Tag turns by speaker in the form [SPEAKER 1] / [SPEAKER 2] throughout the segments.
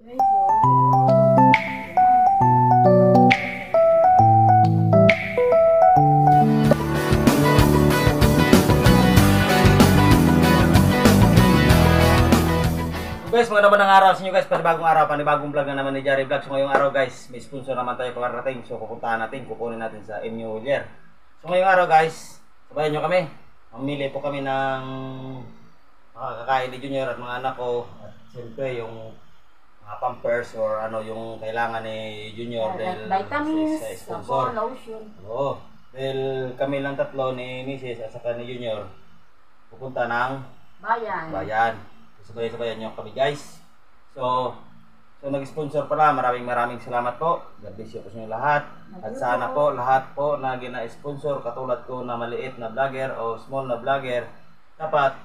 [SPEAKER 1] Guys, magandang araw sa inyo guys, panibagong araw, panibagong vlog na naman ni Jari Vlog. So ngayong araw guys, may sponsor naman tayo pagkarating. So pupuntahan natin, kukunin natin sa New Year. So ngayong araw guys, sabayan nyo kami. Mamili po kami ng makakakain ni Junior at mga anak ko. At siyempre yung mga pampers or ano yung kailangan ni Junior dahil
[SPEAKER 2] vitamins,
[SPEAKER 1] sa sponsor.
[SPEAKER 2] lotion.
[SPEAKER 1] Oo, dahil kami lang tatlo ni Mrs. at saka ni Junior pupunta ng bayan. Sabay-sabayan nyo kami guys. So nag-sponsor pala. Maraming salamat po. God bless you po sa inyo lahat. At sana po lahat po na gina-sponsor katulad ko na maliit na vlogger o small na vlogger, dapat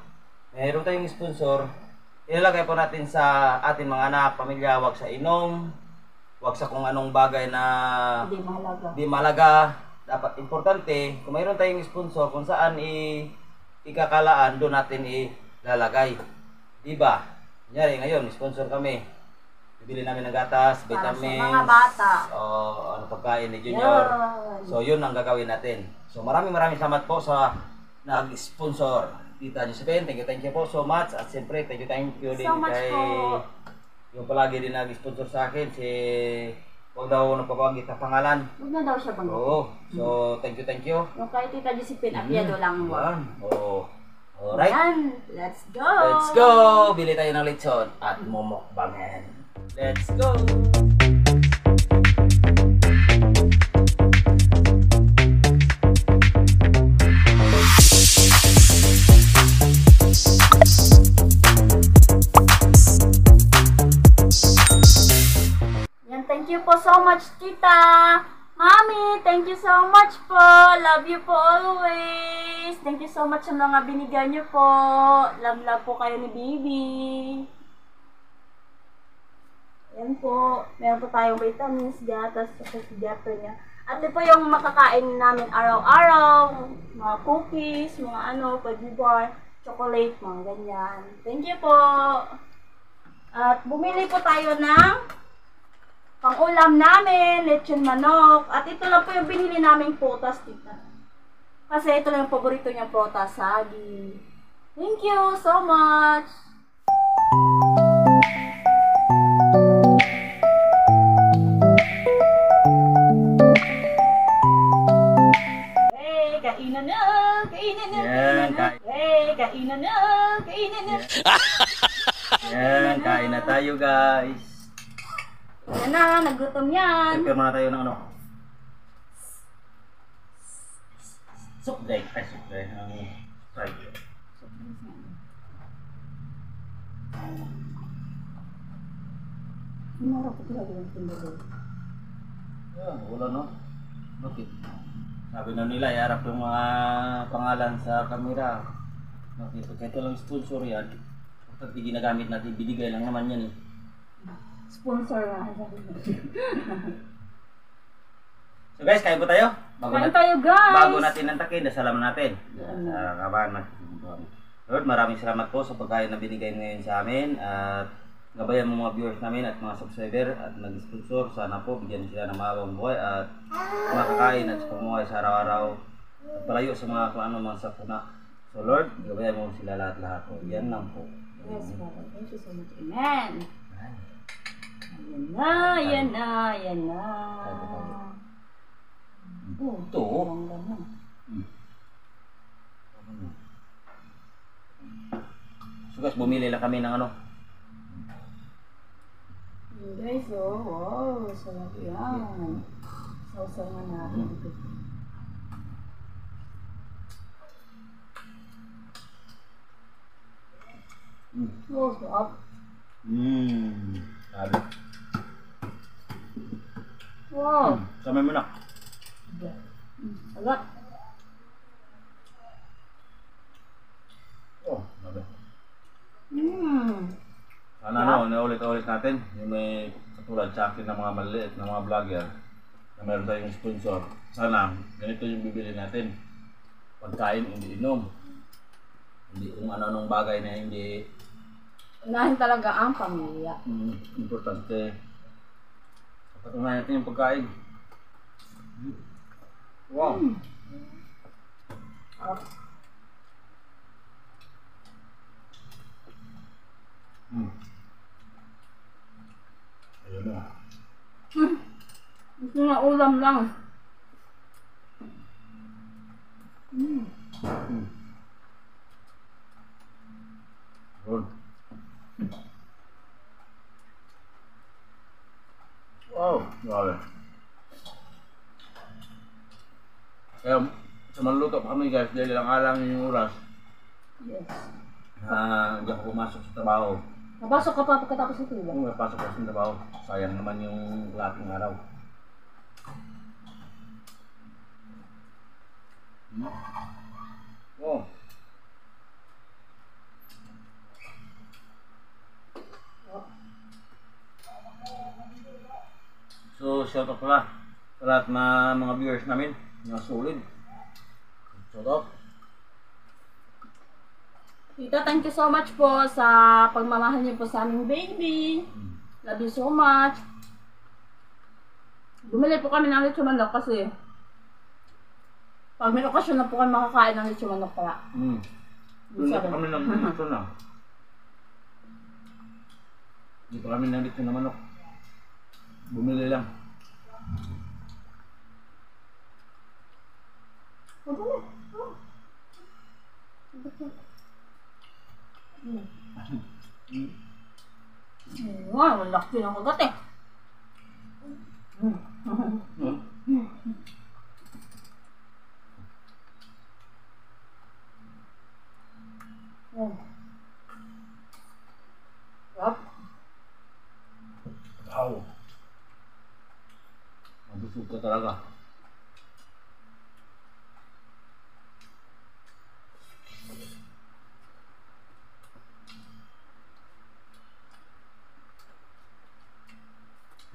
[SPEAKER 1] mayroon tayong sponsor. Ilalagay po natin sa ating mga anak, pamilya, wag sa inom, wag sa kung anong bagay na di mahalaga. Dapat importante kung mayroon tayong sponsor kung saan ikakalaan, doon natin ilalagay. Diba? Kunyari ngayon, sponsor kami. Bibili namin ng gatas, vitamins,
[SPEAKER 2] mga bata.
[SPEAKER 1] Ano pagkain ni Junior. So yun ang gagawin natin. So maraming salamat po sa nag-sponsor. Tita Josephine, thank you po so much. At siyempre, thank you din kay yung palagi din nag-sponsor sa akin, si huwag daw nagpabanggit na pangalan.
[SPEAKER 2] Huwag na daw siya banggit.
[SPEAKER 1] Oo. So thank you.
[SPEAKER 2] Yung kay Tita Josephine, apyado lang mo.
[SPEAKER 1] Oo. Alright.
[SPEAKER 2] Ayan, let's go!
[SPEAKER 1] Let's go! Bili tayo ng lechon at momokbangan. Let's go!
[SPEAKER 2] Yan, thank you po so much, Tita! Mami, thank you so much po. Love you po always. Thank you so much sa mga binigyan niyo po. Love po kayo ni Bibi. Ayan po. Meron po tayong vitamins, gatas, sa sigato niya. At ito po yung makakain namin araw-araw. Mga cookies, mga pudgy bar, chocolate, mga ganyan. Thank you po. At bumili po tayo ng pang-ulam namin, lechon manok. At ito lang po yung binili naming potas, Tita. Kasi ito lang yung paborito niyang potas, sagi. Thank you so much! Hey, kainan na! Kainan na! Hey, kainan na! Kainan na!
[SPEAKER 1] Yan, kain na tayo guys.
[SPEAKER 2] Yan na, nagutom yan.
[SPEAKER 1] Prepare muna tayo ng soup drink. Soup drink. Ang fried.
[SPEAKER 2] Mura po talaga yung tindalo.
[SPEAKER 1] Wala no? Bakit? Sabi na nila, iharap yung mga pangalan sa camera. Bakit? Kaya ito lang sponsor yan. Kapag di ginagamit natin, binigay lang naman yan
[SPEAKER 2] Sponsor na.
[SPEAKER 1] So guys, kain po tayo.
[SPEAKER 2] Kain tayo guys.
[SPEAKER 1] Bago natin nantakin, dasalam natin. Kabahan natin. Lord, maraming salamat po sa pagkain na binigay ngayon sa amin. At gabayan mo mga viewers namin at mga subscriber at nag-sponsor. Sana po bigyan sila ng mahabang buhay at makakain at pumuhay sa araw-araw. At palayo sa mga kung ano mga sakuna. So Lord, gabayan mo sila lahat-lahat po. Yan lang po.
[SPEAKER 2] Yes, Father. Thank you so much. Amen. Yan na.
[SPEAKER 1] Ito. So guys, bumili lang kami ng
[SPEAKER 2] Guys, wow, sarap yan. Sausaw nga natin ito. Oh, sarap.
[SPEAKER 1] Sabi.
[SPEAKER 2] Wow.
[SPEAKER 1] Samay mo na.
[SPEAKER 2] Agak.
[SPEAKER 1] Sabi.
[SPEAKER 2] Sana
[SPEAKER 1] naulit-ulit natin. Yung may katulad sa akin ng mga maliit na mga vlogger na meron tayong sponsor. Sana ganito yung bibili natin. Pagkain, hindi inom. Hindi kung ano-anong bagay na hindi
[SPEAKER 2] Unahin talaga ang pamilya.
[SPEAKER 1] Importante. Patunayan natin yung pagkain. Wow. Ayun na.
[SPEAKER 2] Gusto na ulam lang.
[SPEAKER 1] Good. Wow, grabe. Kaya sa maluto pa kami guys, dahil lang alang yung oras.
[SPEAKER 2] Yes.
[SPEAKER 1] Hindi ako pumasok sa trabaho.
[SPEAKER 2] Napasok ka pa pagkatapos ng tulog?
[SPEAKER 1] Kung napasok ako sa trabaho, sayang naman yung laking araw. Oh. So, shout out pala sa lahat na mga viewers namin na solid. Shout out.
[SPEAKER 2] Tita, thank you so much po sa pagmamahal niyo po sa aming baby. Love you so much. Bumili po kami ng lechon manok kasi pag may okasyon na po kami makakain ng lechon manok kaya.
[SPEAKER 1] Doon na kami ng lechon na. Hindi pa kami ng lechon na manok. Bumili lang.
[SPEAKER 2] Wow, laki ng kagat eh. Yup.
[SPEAKER 1] Wow. Mabusog ka talaga.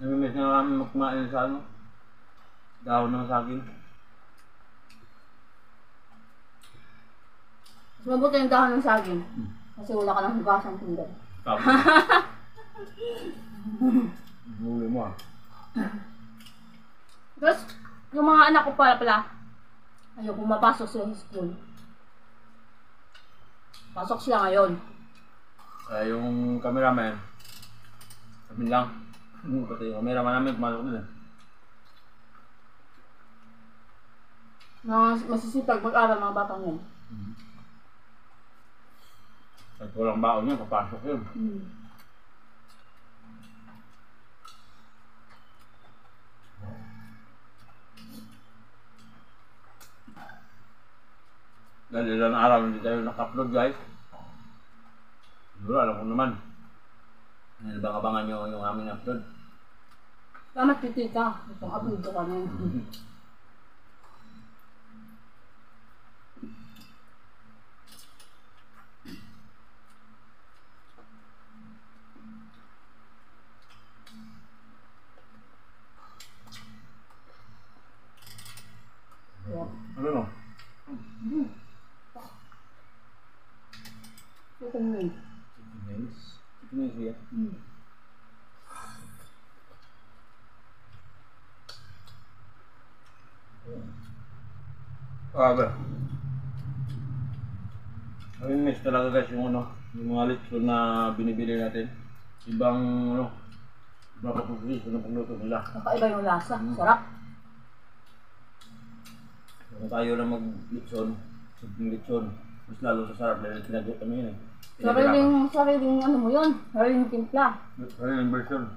[SPEAKER 1] Namimiss na namin magkumain sa ano? Dahon ng saging.
[SPEAKER 2] Mas mabuti yung dahon ng saging. Kasi wala ka ng hugasang pinggan.
[SPEAKER 1] Tapos. Huli mo ah.
[SPEAKER 2] Tapos, yung mga anak ko pala, ayaw pumapasok sila sa school. Pasok sila ngayon.
[SPEAKER 1] Kaya yung cameraman, kami lang. Pati yung cameraman namin, pumasok din eh.
[SPEAKER 2] Masisipag mag-aral mga batang yun.
[SPEAKER 1] Kahit walang baon niya, papasok yun. Dahil ilang araw hindi tayo naka-upload guys. Siguro alam ko naman. Nilabang-abangan nyo yung aming upload.
[SPEAKER 2] Salamat tita. Itong upload ko kami.
[SPEAKER 1] Ano no?
[SPEAKER 2] Chicken wings.
[SPEAKER 1] Chicken wings. Chicken wings ya? Grabe. Miss talaga guys yung ano, yung mga lechon na binibili natin. Ibang ano, ibang kapagris na pagluto nila.
[SPEAKER 2] Kakaiba yung lasa. Sarap.
[SPEAKER 1] Kung tayo lang mag-lechon, simpleng lechon, mas lalo sa sarap dahil tinagot kami yun eh.
[SPEAKER 2] Sariling ano mo yun? Sariling timpla.
[SPEAKER 1] Sariling version.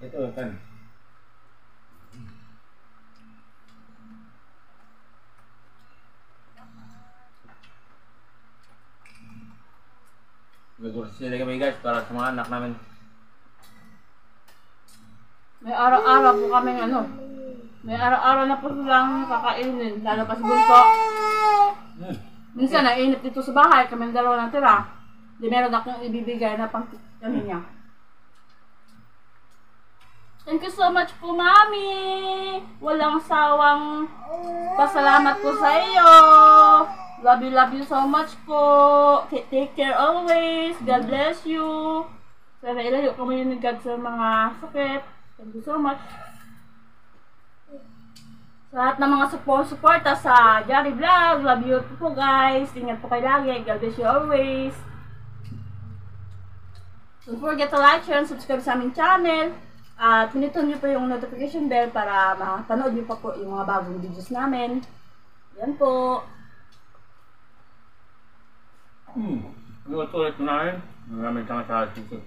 [SPEAKER 1] Ito kan. Nag-grocery kami guys para sa mga anak namin.
[SPEAKER 2] May araw-araw po kaming ano. May araw-araw na po silang kakainin. Lalo pa si Bunso. Minsan nainit dito sa bahay. Kami dalawa ng tira. Di meron akong ibibigay na pang kami niya. Thank you so much po, Mami. Walang sawang pasalamat po sa iyo. Love you so much po. Take care always. God bless you. Sana ilayo kami ni God sa mga sakit. Thank you so much. Sa lahat ng mga suporta sa Jari Vlog, love you po guys. Ingat po kayo lagi. God bless you always. Don't forget to like, share, and subscribe sa aming channel. At pinitun nyo po yung notification bell para mapanood nyo pa po yung mga bagong videos namin. Yan po.
[SPEAKER 1] Ulit na rin. Maraming sa sisi.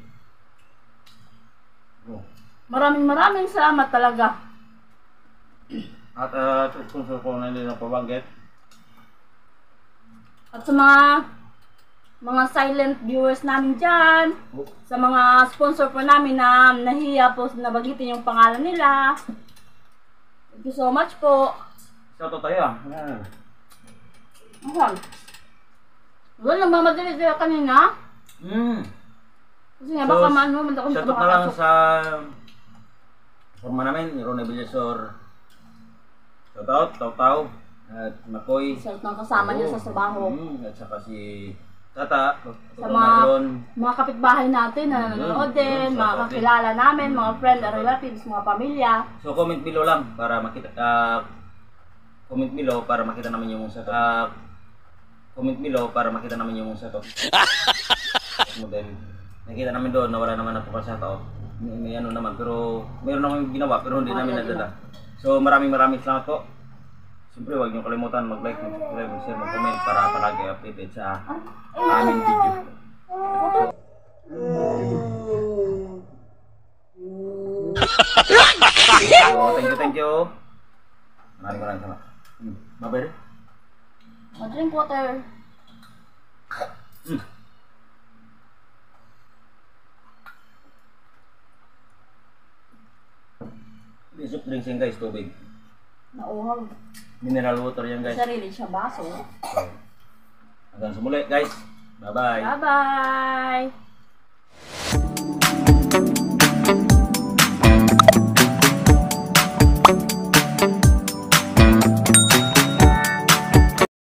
[SPEAKER 2] Maraming salamat talaga.
[SPEAKER 1] At sponsor ko na din ang pabanggit.
[SPEAKER 2] At sa mga silent viewers namin dyan, sa mga sponsor po namin na nahiya po na bagitin yung pangalan nila. Thank you so much po.
[SPEAKER 1] Shoutout tayo.
[SPEAKER 2] Okay. Wala, nagmamadali tayo kanina. Kasi nga baka
[SPEAKER 1] shoutout na lang sa forma namin, Ronnie Villasor. Shoutout, Taw-Taw, at Makoy.
[SPEAKER 2] Shoutout ng kasama niya sa trabaho.
[SPEAKER 1] At saka si Tata,
[SPEAKER 2] sa mga kapitbahay natin na nanonood din, mga kakilala namin, mga friend, relatives, mga pamilya.
[SPEAKER 1] So comment below lang para makita comment below para makita namin yung sagot. Comment below para makita namin yung sagot. Model. Nakita namin doon na wala naman na po sa tao. May ano naman pero mayroon naman ginawa pero hindi namin nadala. So maraming salamat po. Siyempre, huwag niyo kalimutan mag-like, mag-subscribe, mag-share, mag-comment para palagi updated sa aming video. So, thank you. Maraming salamat. Bye-bye.
[SPEAKER 2] Drink water.
[SPEAKER 1] Isip drinks yan guys, tubig.
[SPEAKER 2] Nauhaw.
[SPEAKER 1] Mineral water yan guys.
[SPEAKER 2] Sarili siya baso.
[SPEAKER 1] Hanggang sa muli guys. Bye-bye.
[SPEAKER 2] Bye-bye.